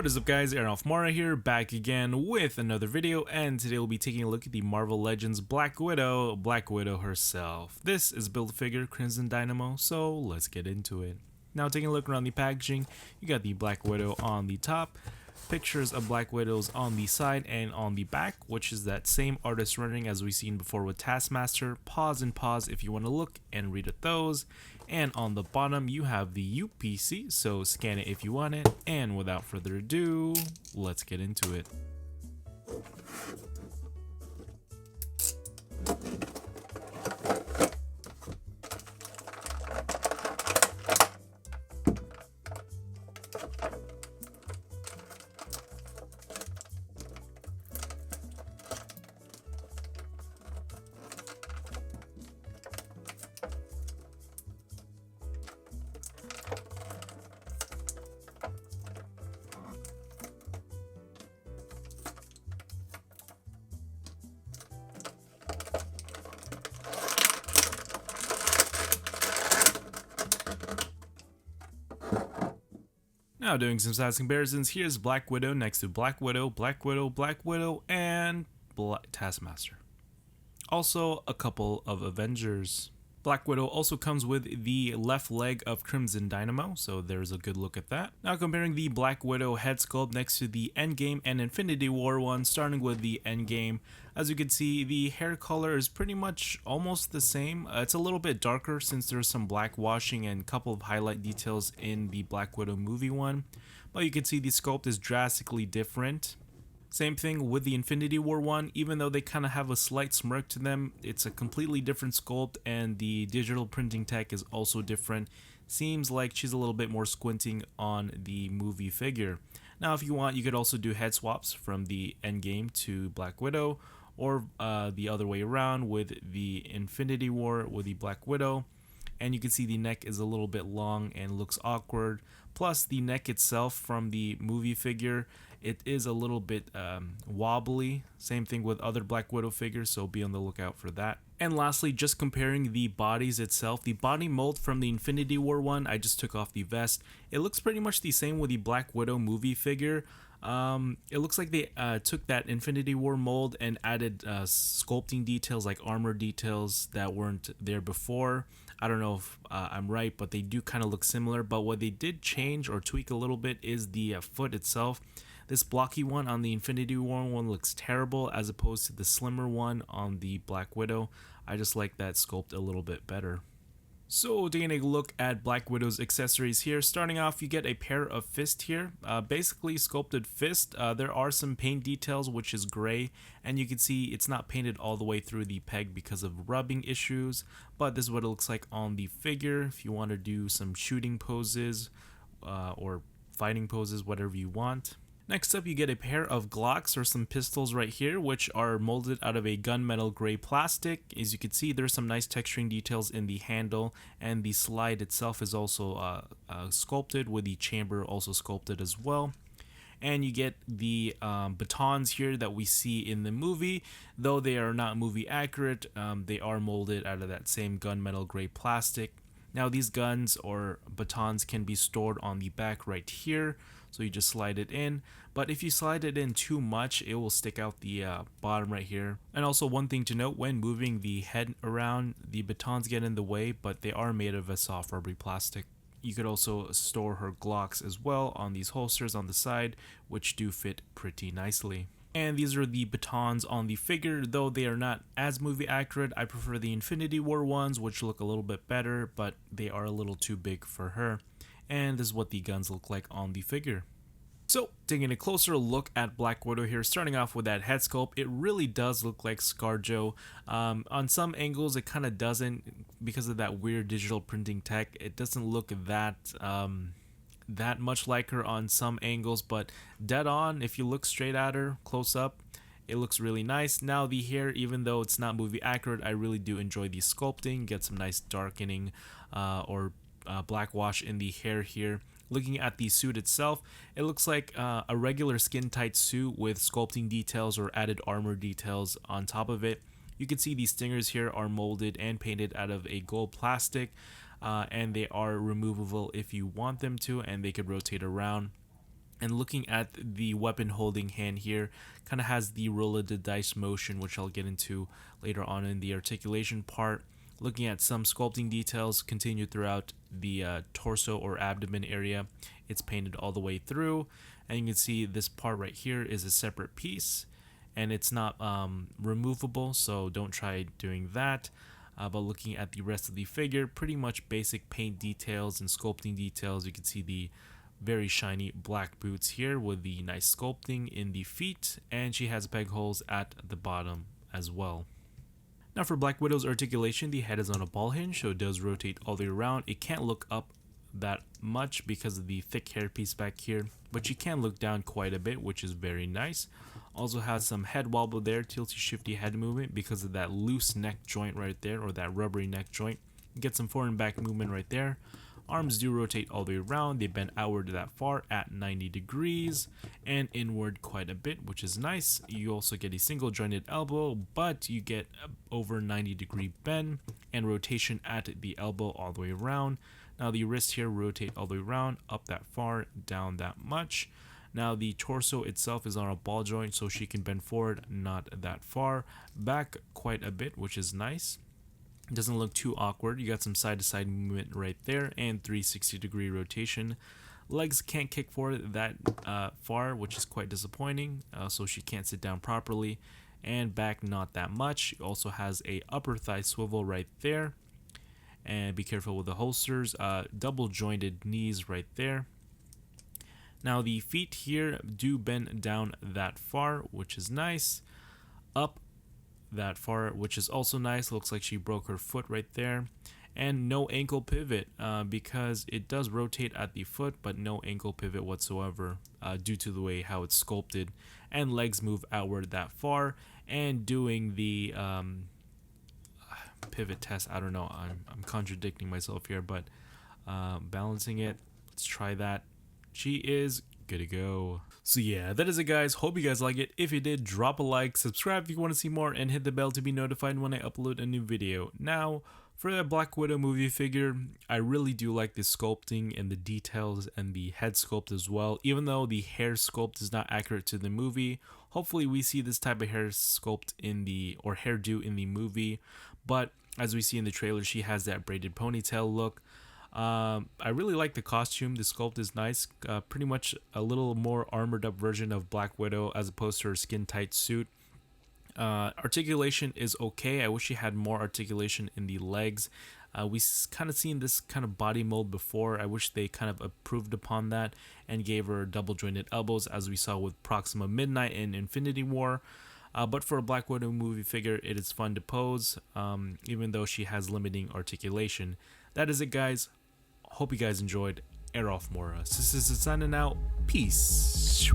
What is up guys, Arolf here, back again with another video, and today we'll be taking a look at the Marvel Legends Black Widow herself. This is Build-A-Figure Crimson Dynamo, so let's get into it. Now taking a look around the packaging, you got the Black Widow on the top, pictures of Black Widows on the side and on the back, which is that same artist rendering as we've seen before with Taskmaster. Pause if you want to look and read at those. And on the bottom you have the UPC, so scan it if you want it. And without further ado, let's get into it. Now doing some size comparisons, here's Black Widow next to Black Widow, Black Widow, Black Widow, and Taskmaster. Also a couple of Avengers. Black Widow also comes with the left leg of Crimson Dynamo, so there's a good look at that. Now comparing the Black Widow head sculpt next to the Endgame and Infinity War one, starting with the Endgame. As you can see, the hair color is pretty much almost the same. It's a little bit darker since there's some black washing and a couple of highlight details in the Black Widow movie one. But you can see the sculpt is drastically different. Same thing with the Infinity War one, even though they kind of have a slight smirk to them, it's a completely different sculpt and the digital printing tech is also different. Seems like she's a little bit more squinting on the movie figure. Now if you want, you could also do head swaps from the Endgame to Black Widow, or the other way around with the Infinity War with the Black Widow. And you can see the neck is a little bit long and looks awkward. Plus the neck itself from the movie figure, it is a little bit wobbly. Same thing with other Black Widow figures, so be on the lookout for that. And lastly, just comparing the bodies itself, the body mold from the Infinity War one, I just took off the vest. It looks pretty much the same with the Black Widow movie figure. It looks like they took that Infinity War mold and added sculpting details like armor details that weren't there before. I don't know if I'm right, but they do kind of look similar. But what they did change or tweak a little bit is the foot itself. This blocky one on the Infinity War one looks terrible as opposed to the slimmer one on the Black Widow. I just like that sculpt a little bit better. So taking a look at Black Widow's accessories here, starting off you get a pair of fists here, basically sculpted fist. There are some paint details which is gray, and you can see it's not painted all the way through the peg because of rubbing issues, but this is what it looks like on the figure if you want to do some shooting poses or fighting poses, whatever you want. Next up you get a pair of Glocks or some pistols right here, which are molded out of a gunmetal gray plastic. As you can see, there's some nice texturing details in the handle, and the slide itself is also sculpted, with the chamber also sculpted as well. And you get the batons here that we see in the movie. Though they are not movie accurate, they are molded out of that same gunmetal gray plastic. Now these guns or batons can be stored on the back right here, so you just slide it in. But if you slide it in too much, it will stick out the bottom right here. And also one thing to note, when moving the head around, the batons get in the way, but they are made of a soft rubbery plastic. You could also store her Glocks as well on these holsters on the side, which do fit pretty nicely. And these are the batons on the figure, though they are not as movie accurate. I prefer the Infinity War ones, which look a little bit better, but they are a little too big for her. And this is what the guns look like on the figure. So, taking a closer look at Black Widow here, starting off with that head sculpt, it really does look like ScarJo. On some angles, it kind of doesn't, because of that weird digital printing tech. It doesn't look that much like her on some angles, but dead on, if you look straight at her, close up, it looks really nice. Now the hair, even though it's not movie accurate, I really do enjoy the sculpting. Get some nice darkening or black wash in the hair here. Looking at the suit itself, it looks like a regular skin tight suit with sculpting details or added armor details on top of it. You can see these stingers here are molded and painted out of a gold plastic, and they are removable if you want them to, and they could rotate around. And looking at the weapon holding hand here, kind of has the roll of the dice motion, which I'll get into later on in the articulation part. Looking at some sculpting details continued throughout the torso or abdomen area. It's painted all the way through, and you can see this part right here is a separate piece, and it's not removable, so don't try doing that. But looking at the rest of the figure, pretty much basic paint details and sculpting details. You can see the very shiny black boots here with the nice sculpting in the feet, and she has peg holes at the bottom as well. Now for Black Widow's articulation, the head is on a ball hinge, so it does rotate all the way around. It can't look up that much because of the thick hairpiece back here, but you can look down quite a bit, which is very nice. Also has some head wobble there, tilty shifty head movement because of that loose neck joint right there, or that rubbery neck joint. Get some forward and back movement right there. Arms do rotate all the way around. They bend outward that far at 90 degrees and inward quite a bit, which is nice. You also get a single jointed elbow, but you get over 90-degree bend and rotation at the elbow all the way around. Now the wrist here rotate all the way around, up that far, down that much. Now the torso itself is on a ball joint, so she can bend forward, not that far. Back quite a bit, which is nice. Doesn't look too awkward. You got some side to side movement right there and 360-degree rotation. Legs can't kick forward that far, which is quite disappointing, so she can't sit down properly. And back not that much. Also has a upper thigh swivel right there, and be careful with the holsters. Double jointed knees right there. Now the feet here do bend down that far, which is nice. Up that far, which is also nice. Looks like she broke her foot right there. And no ankle pivot because it does rotate at the foot, but no ankle pivot whatsoever due to the way how it's sculpted. And legs move outward that far. And doing the pivot test, I don't know, I'm contradicting myself here, but balancing it, let's try that. She is good to go. So yeah, that is it guys. Hope you guys like it. If you did, drop a like, subscribe if you want to see more, and hit the bell to be notified when I upload a new video. Now, for the Black Widow movie figure, I really do like the sculpting and the details and the head sculpt as well. Even though the hair sculpt is not accurate to the movie, hopefully we see this type of hair sculpt in the, or hairdo in the movie. But as we see in the trailer, she has that braided ponytail look. I really like the costume. The sculpt is nice. Pretty much a little more armored up version of Black Widow as opposed to her skin tight suit. Articulation is okay. I wish she had more articulation in the legs. We kind of seen this kind of body mold before. I wish they kind of improved upon that and gave her double jointed elbows as we saw with Proxima Midnight in Infinity War. But for a Black Widow movie figure, it is fun to pose, even though she has limiting articulation. That is it guys. Hope you guys enjoyed. Arolf Mora signing out. Peace.